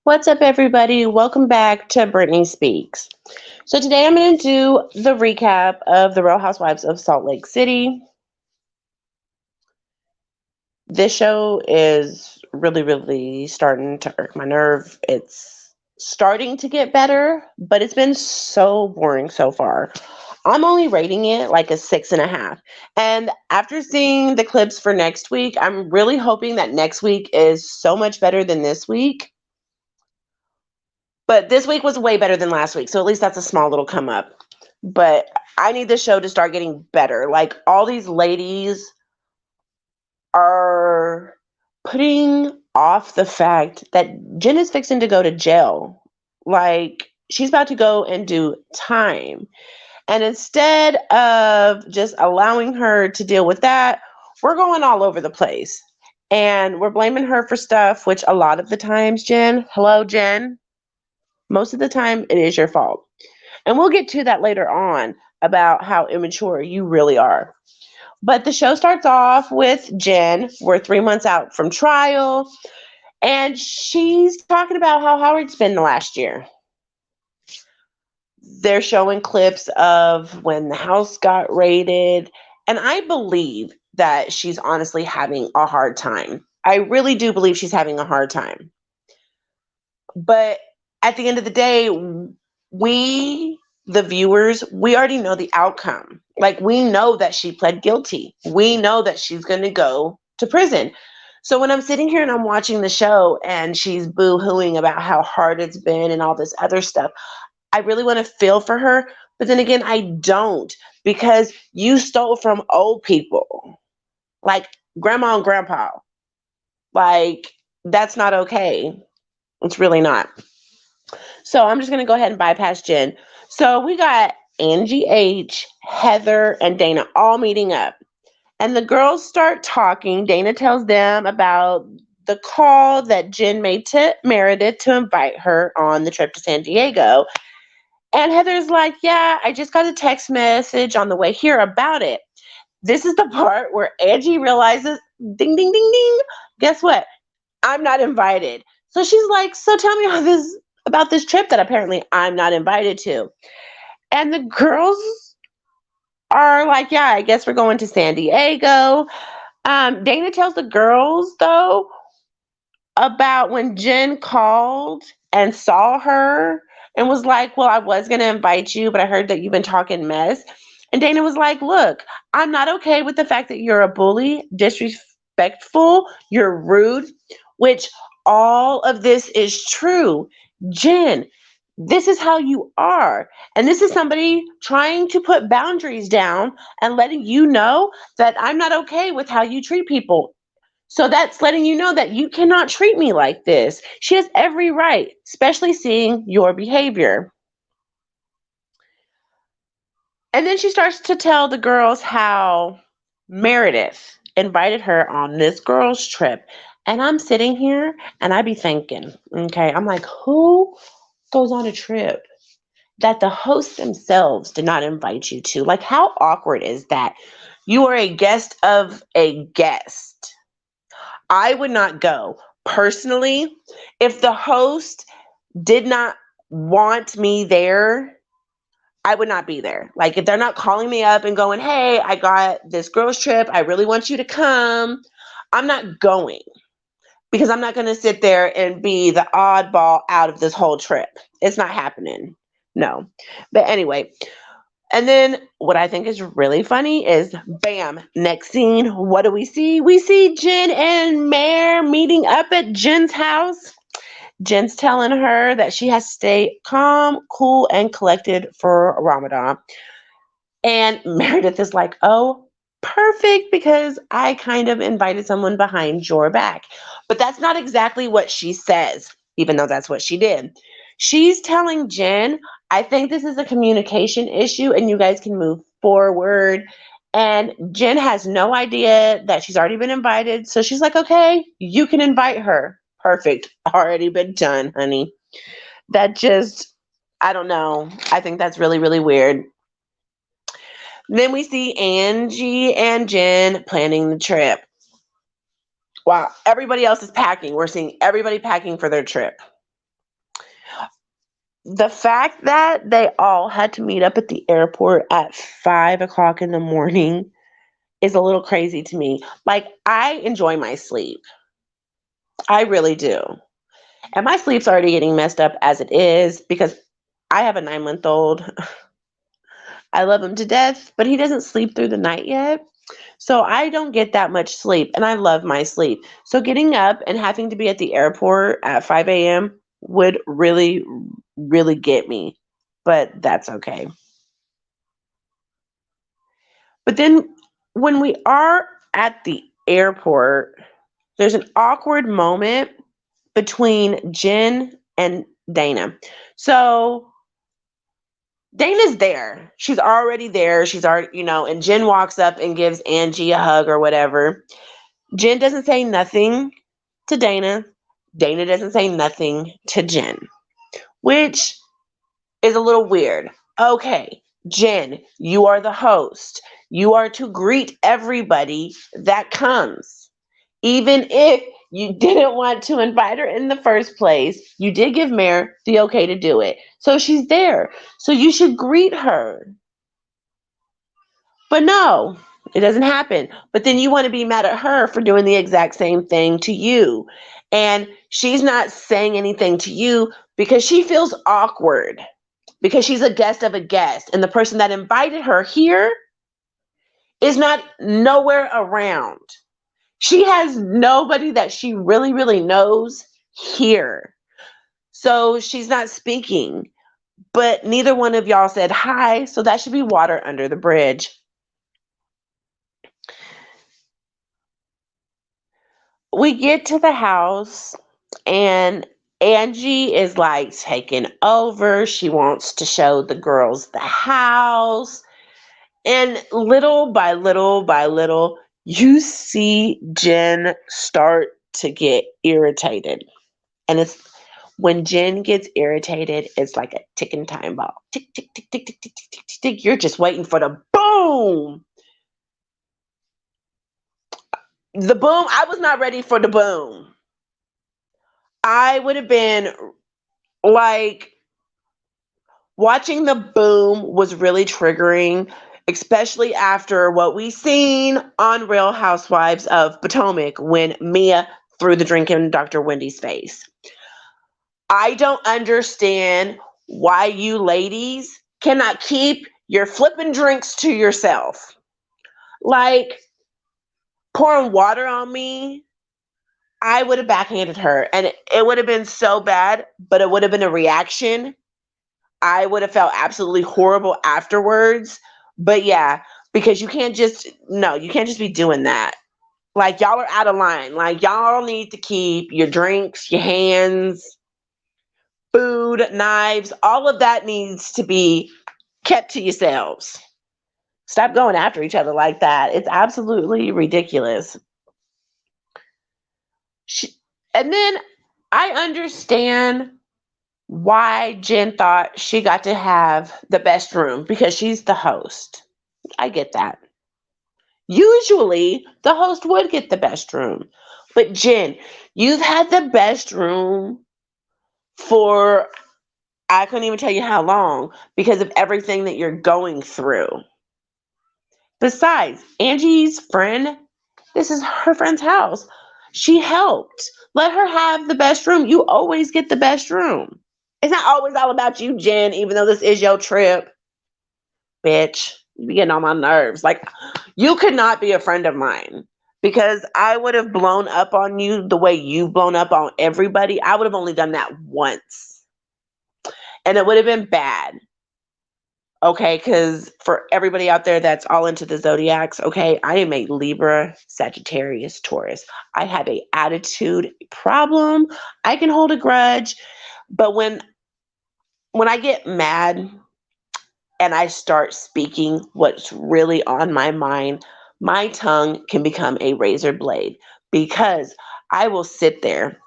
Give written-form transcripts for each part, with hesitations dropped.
What's up, everybody? Welcome back to Brittany Speaks. So, today I'm going to do the recap of the Real Housewives of Salt Lake City. This show is really starting to irk my nerve. It's starting to get better, but it's been so boring so far. I'm only rating it like a 6.5. And after seeing the clips for next week, I'm really hoping that next week is so much better than this week. But this week was way better than last week. So at least that's a small little come up. But I need the show to start getting better. Like, all these ladies are putting off the fact that Jen is fixing to go to jail. Like, she's about to go and do time. And instead of just allowing her to deal with that, we're going all over the place. And we're blaming her for stuff, which a lot of the times, Jen, most of the time it is your fault. And we'll get to that later on about how immature you really are. But the show starts off with Jen. We're 3 months out from trial. And she's talking about how Howard's been the last year. They're showing clips of when the house got raided. And I believe that she's honestly having a hard time. I really do believe she's having a hard time. But at the end of the day, we, the viewers, we already know the outcome. Like, we know that she pled guilty. We know that she's going to go to prison. So when I'm sitting here and I'm watching the show and she's boo-hooing about how hard it's been and all this other stuff, I really want to feel for her. But then again, I don't, because you stole from old people, like grandma and grandpa. Like, that's not okay. It's really not. So I'm just going to go ahead and bypass Jen. So we got Angie H, Heather, and Dana all meeting up. And the girls start talking. Dana tells them about the call that Jen made to Meredith to invite her on the trip to San Diego. And Heather's like, yeah, I just got a text message on the way here about it. This is the part where Angie realizes, ding, ding, ding, ding. Guess what? I'm not invited. So she's like, so tell me about this trip that apparently I'm not invited to. And the girls are like, yeah, I guess we're going to San Diego. Dana tells the girls, though, about when Jen called and saw her and was like, well, I was going to invite you, but I heard that you've been talking mess. And Dana was like, look, I'm not okay with the fact that you're a bully, disrespectful, you're rude, which all of this is true. Jen, this is how you are. And this is somebody trying to put boundaries down and letting you know that I'm not okay with how you treat people. So that's letting you know that you cannot treat me like this. She has every right, especially seeing your behavior. And then she starts to tell the girls how Meredith invited her on this girls' trip. And I'm sitting here and I be thinking, okay, I'm like, who goes on a trip that the hosts themselves did not invite you to? Like, how awkward is that? You are a guest of a guest. I would not go. Personally, if the host did not want me there, I would not be there. Like, if they're not calling me up and going, hey, I got this girls trip, I really want you to come, I'm not going, because I'm not going to sit there and be the oddball out of this whole trip. It's not happening. No. But anyway, and then what I think is really funny is, bam, next scene, what do we see? We see Jen and Mare meeting up at Jen's house. Jen's telling her that she has to stay calm, cool, and collected for Ramadan. And Meredith is like, oh, perfect, because I kind of invited someone behind your back. But that's not exactly what she says, even though that's what she did. She's telling Jen, I think this is a communication issue and you guys can move forward. And Jen has no idea that she's already been invited. So she's like, okay, you can invite her. Perfect. Already been done, honey. That just, I don't know. I think that's really weird. Then we see Angie and Jen planning the trip. While everybody else is packing, we're seeing everybody packing for their trip. The fact that they all had to meet up at the airport at 5 o'clock in the morning is a little crazy to me. Like, I enjoy my sleep. I really do. And my sleep's already getting messed up as it is because I have a 9-month old. I love him to death, but he doesn't sleep through the night yet. So I don't get that much sleep, and I love my sleep. So getting up and having to be at the airport at 5 a.m. would really, really get me. But that's okay. But then when we are at the airport, there's an awkward moment between Jen and Dana. So Dana's there. She's already there. She's already, and Jen walks up and gives Angie a hug or whatever. Jen doesn't say nothing to Dana. Dana doesn't say nothing to Jen, which is a little weird. Okay, Jen, you are the host. You are to greet everybody that comes. Even if you didn't want to invite her in the first place, you did give Mare the okay to do it. So she's there. So you should greet her. But no, it doesn't happen. But then you want to be mad at her for doing the exact same thing to you. And she's not saying anything to you because she feels awkward because she's a guest of a guest. And the person that invited her here is not nowhere around. She has nobody that she really, really knows here. So she's not speaking. But neither one of y'all said hi. So that should be water under the bridge. We get to the house and Angie is like taking over. She wants to show the girls the house. And little by little by little, you see Jen start to get irritated. And it's when Jen gets irritated, it's like a ticking time bomb. Tick, tick, tick, tick, tick, tick, tick, tick, tick, tick. You're just waiting for the boom. The boom, I was not ready for the boom. I would have been like, watching the boom was really triggering, especially after what we seen on Real Housewives of Potomac when Mia threw the drink in Dr. Wendy's face. I don't understand why you ladies cannot keep your flipping drinks to yourself. Like, pouring water on me, I would have backhanded her and it would have been so bad, but it would have been a reaction. I would have felt absolutely horrible afterwards. But yeah, because you can't just, no, you can't just be doing that. Like, y'all are out of line. Like, y'all need to keep your drinks, your hands, food, knives, all of that needs to be kept to yourselves. Stop going after each other like that. It's absolutely ridiculous. And then I understand why Jen thought she got to have the best room because she's the host. I get that. Usually, the host would get the best room. But Jen, you've had the best room for, I couldn't even tell you how long because of everything that you're going through. Besides, Angie's friend, this is her friend's house. She helped. Let her have the best room. You always get the best room. It's not always all about you, Jen, even though this is your trip. Bitch, you be getting on my nerves. Like, you could not be a friend of mine because I would have blown up on you the way you've blown up on everybody. I would have only done that once. And it would have been bad. Okay, because for everybody out there that's all into the zodiacs, okay, I am a Libra, Sagittarius, Taurus. I have a attitude problem. I can hold a grudge, but when I get mad and I start speaking what's really on my mind, my tongue can become a razor blade because I will sit there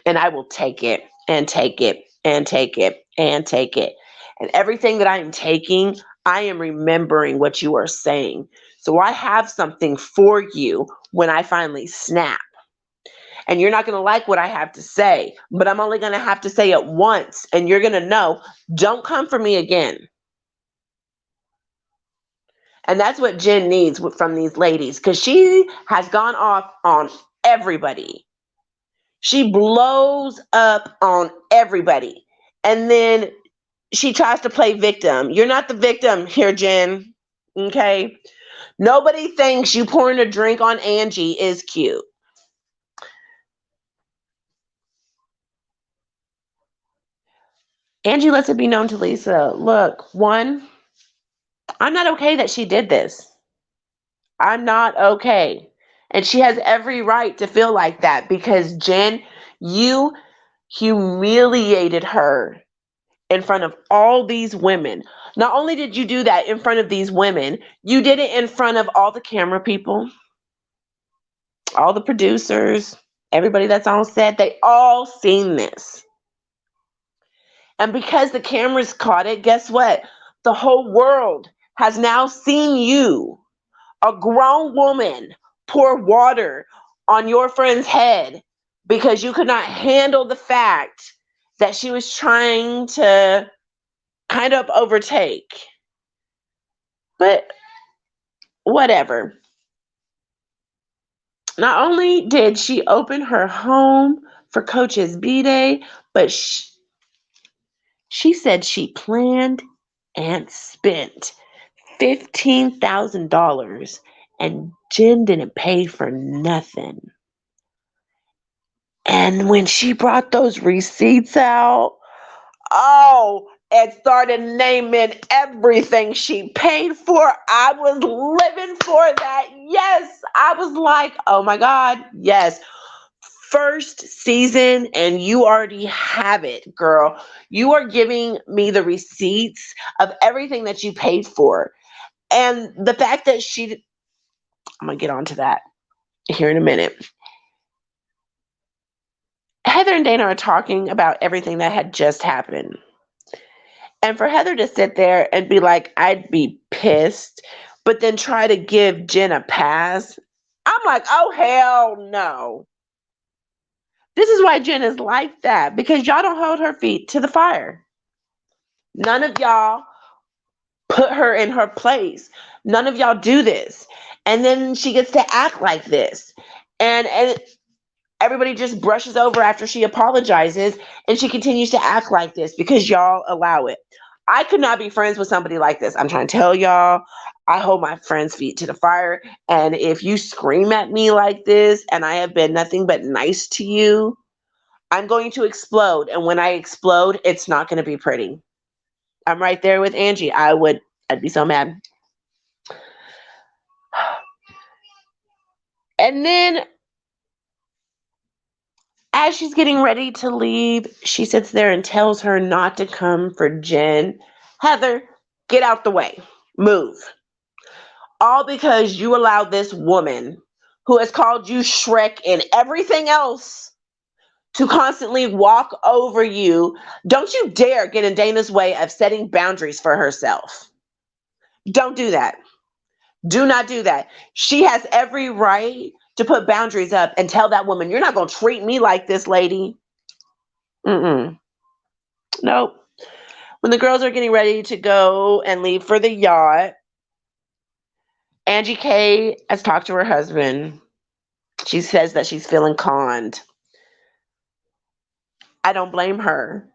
and I will take it and take it and take it and take it. And everything that I'm taking, I am remembering what you are saying. So I have something for you when I finally snap. and you're not going to like what I have to say, but I'm only going to have to say it once, and you're going to know, don't come for me again. And that's what Jen needs from these ladies, because she has gone off on everybody. She blows up on everybody. And then she tries to play victim. You're not the victim here, Jen. Okay? Nobody thinks you pouring a drink on Angie is cute. Angie lets it be known to Lisa, look, one, I'm not okay that she did this. I'm not okay. And she has every right to feel like that because, Jen, you humiliated her in front of all these women. Not only did you do that in front of these women, you did it in front of all the camera people, all the producers, everybody that's on set. They all seen this. And because the cameras caught it, guess what? The whole world has now seen you, a grown woman, pour water on your friend's head because you could not handle the fact that she was trying to kind of overtake. But whatever. Not only did she open her home for Coach's B-Day, but she said she planned and spent $15,000 and Jen didn't pay for nothing. And when she brought those receipts out, oh, and started naming everything she paid for, I was living for that. Yes, I was like, oh my God, yes. First season, and you already have it, girl. You are giving me the receipts of everything that you paid for. And the fact that I'm going to get onto that here in a minute. Heather and Dana are talking about everything that had just happened. And for Heather to sit there and be like, I'd be pissed, but then try to give Jen a pass, I'm like, oh, hell no. This is why Jen is like that, because y'all don't hold her feet to the fire. None of y'all put her in her place. None of y'all do this. And then she gets to act like this. And everybody just brushes over after she apologizes, and she continues to act like this because y'all allow it. I could not be friends with somebody like this. I'm trying to tell y'all, I hold my friend's feet to the fire. And if you scream at me like this and I have been nothing but nice to you, I'm going to explode. And when I explode, it's not going to be pretty. I'm right there with Angie. I'd be so mad. And then as she's getting ready to leave, she sits there and tells her not to come for Jen. Heather, get out the way. Move. All because you allowed this woman who has called you Shrek and everything else to constantly walk over you. Don't you dare get in Dana's way of setting boundaries for herself. Don't do that. Do not do that. She has every right to put boundaries up and tell that woman, you're not going to treat me like this, lady. Nope. When the girls are getting ready to go and leave for the yacht, Angie K has talked to her husband. She says that she's feeling conned. I don't blame her.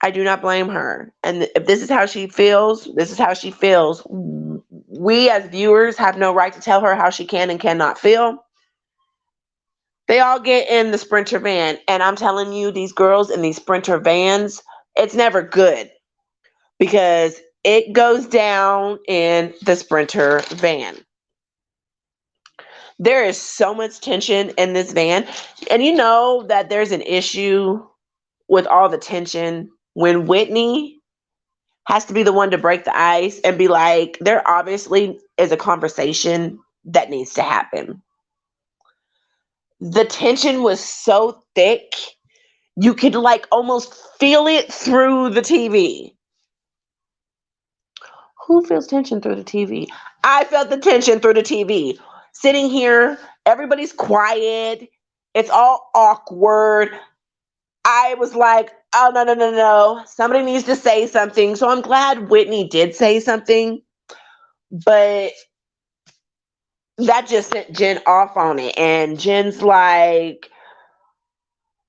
I do not blame her. And if this is how she feels, this is how she feels. We as viewers have no right to tell her how she can and cannot feel. They all get in the Sprinter van, and I'm telling you, these girls in these Sprinter vans, it's never good because it goes down in the Sprinter van. There is so much tension in this van, and you know that there's an issue with all the tension when Whitney has to be the one to break the ice and be like, there obviously is a conversation that needs to happen. The tension was so thick, you could like almost feel it through the TV. Who feels tension through the TV? I felt the tension through the TV. Sitting here, everybody's quiet, It's all awkward. I was like, oh, no, no, no, no. Somebody needs to say something. So I'm glad Whitney did say something, but that just sent Jen off on it. And Jen's like,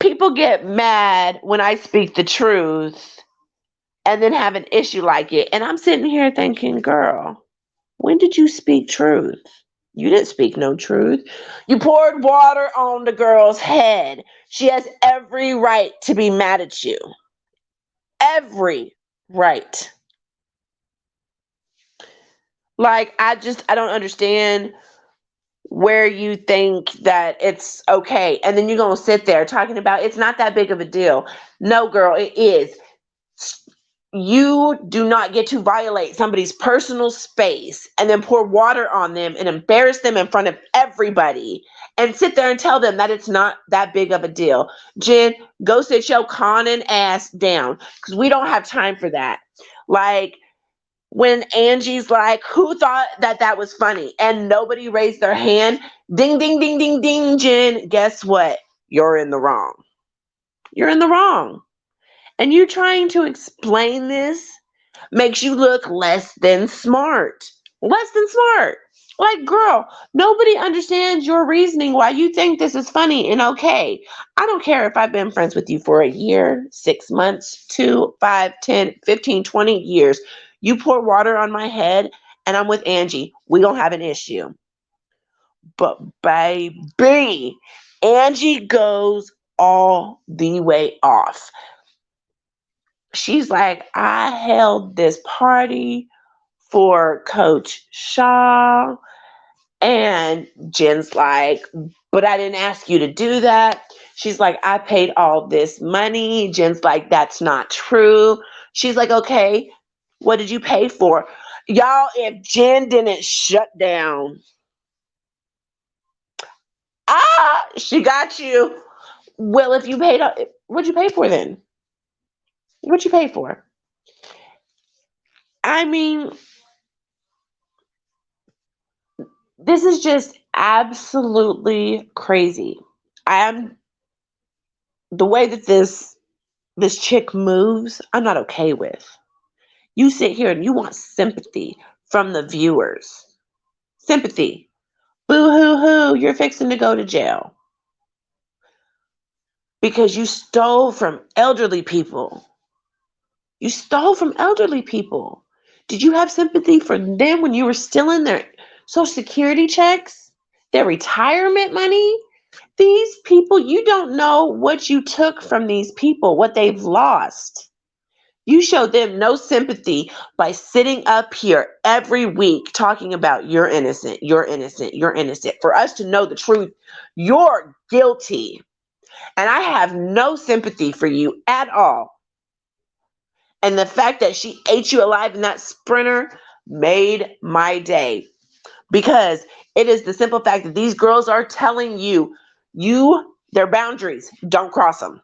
people get mad when I speak the truth and then have an issue like it. And I'm sitting here thinking, girl, when did you speak truth? You didn't speak no truth. You poured water on the girl's head. She has every right to be mad at you. Every right. Like, I don't understand where you think that it's okay. And then you're going to sit there talking about it's not that big of a deal. No, girl, it is. You do not get to violate somebody's personal space and then pour water on them and embarrass them in front of everybody and sit there and tell them that it's not that big of a deal. Jen, go sit your conning ass down because we don't have time for that. Like, when Angie's like, who thought that that was funny? And nobody raised their hand. Ding, ding, ding, ding, ding, Jen. Guess what? You're in the wrong. You're in the wrong. And you trying to explain this makes you look less than smart. Less than smart. Like, girl, nobody understands your reasoning why you think this is funny and okay. I don't care if I've been friends with you for a year, 6 months, 2, 5, 10, 15, 20 years. You pour water on my head and I'm with Angie. We don't have an issue. But baby, Angie goes all the way off. She's like, I held this party for Coach Shaw. And Jen's like, but I didn't ask you to do that. She's like, I paid all this money. Jen's like, that's not true. She's like, okay, what did you pay for? Y'all, if Jen didn't shut down, she got you. Well, if you paid, what'd you pay for then? What'd you pay for? I mean, this is just absolutely crazy. I'm the way that this chick moves, I'm not okay with. You sit here and you want sympathy from the viewers. Sympathy. Boo hoo hoo, you're fixing to go to jail. Because you stole from elderly people. You stole from elderly people. Did you have sympathy for them when you were still in their Social Security checks? Their retirement money? These people, you don't know what you took from these people, what they've lost. You show them no sympathy by sitting up here every week talking about you're innocent, you're innocent, you're innocent. For us to know the truth, you're guilty. And I have no sympathy for you at all. And the fact that she ate you alive in that sprinter made my day. Because it is the simple fact that these girls are telling you, their boundaries, don't cross them.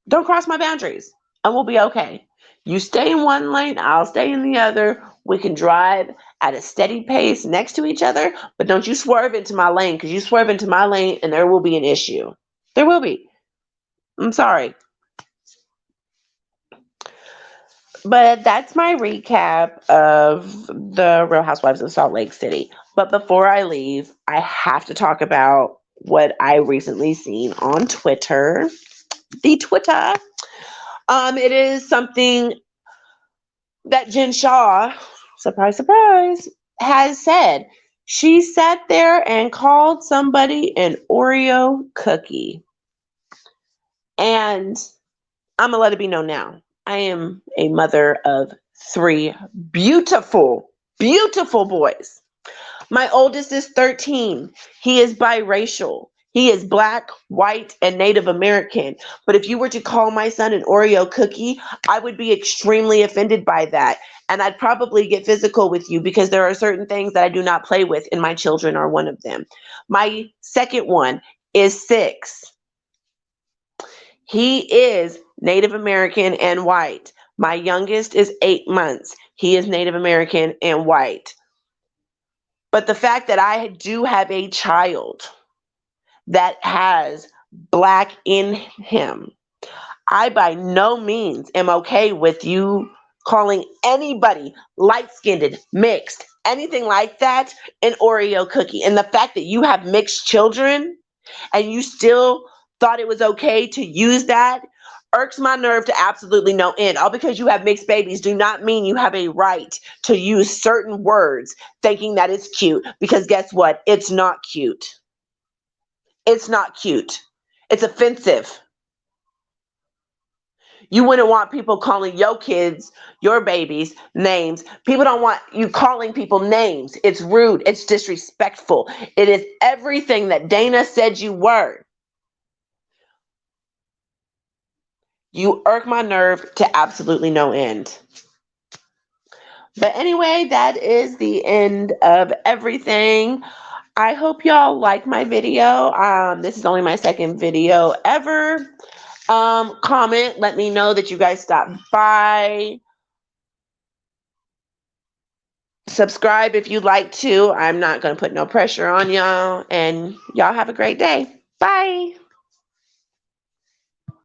Don't cross my boundaries and we'll be okay. You stay in one lane, I'll stay in the other. We can drive at a steady pace next to each other, but don't you swerve into my lane because you swerve into my lane and there will be an issue. There will be. I'm sorry. But that's my recap of the Real Housewives of Salt Lake City. But before I leave, I have to talk about what I recently seen on Twitter. The Twitter. It is something that Jen Shaw, surprise, surprise, has said. She sat there and called somebody an Oreo cookie. And I'm going to let it be known now. I am a mother of 3 beautiful, beautiful boys. My oldest is 13. He is biracial. He is Black, white, and Native American. But if you were to call my son an Oreo cookie, I would be extremely offended by that. And I'd probably get physical with you because there are certain things that I do not play with, and my children are one of them. My second one is 6. He is Native American and white. My youngest is 8 months. He is Native American and white. But the fact that I do have a child that has Black in him. I by no means am okay with you calling anybody light-skinned, mixed, anything like that, an Oreo cookie. And the fact that you have mixed children and you still thought it was okay to use that irks my nerve to absolutely no end. All because you have mixed babies do not mean you have a right to use certain words thinking that it's cute, because guess what? It's not cute. It's not cute. It's offensive. You wouldn't want people calling your kids, your babies, names. People don't want you calling people names. It's rude. It's disrespectful. It is everything that Dana said you were. You irk my nerve to absolutely no end. But anyway, that is the end of everything. I hope y'all like my video. This is only my second video ever. Comment, let me know that you guys stopped by. Subscribe if you'd like to. I'm not going to put no pressure on y'all. And y'all have a great day. Bye.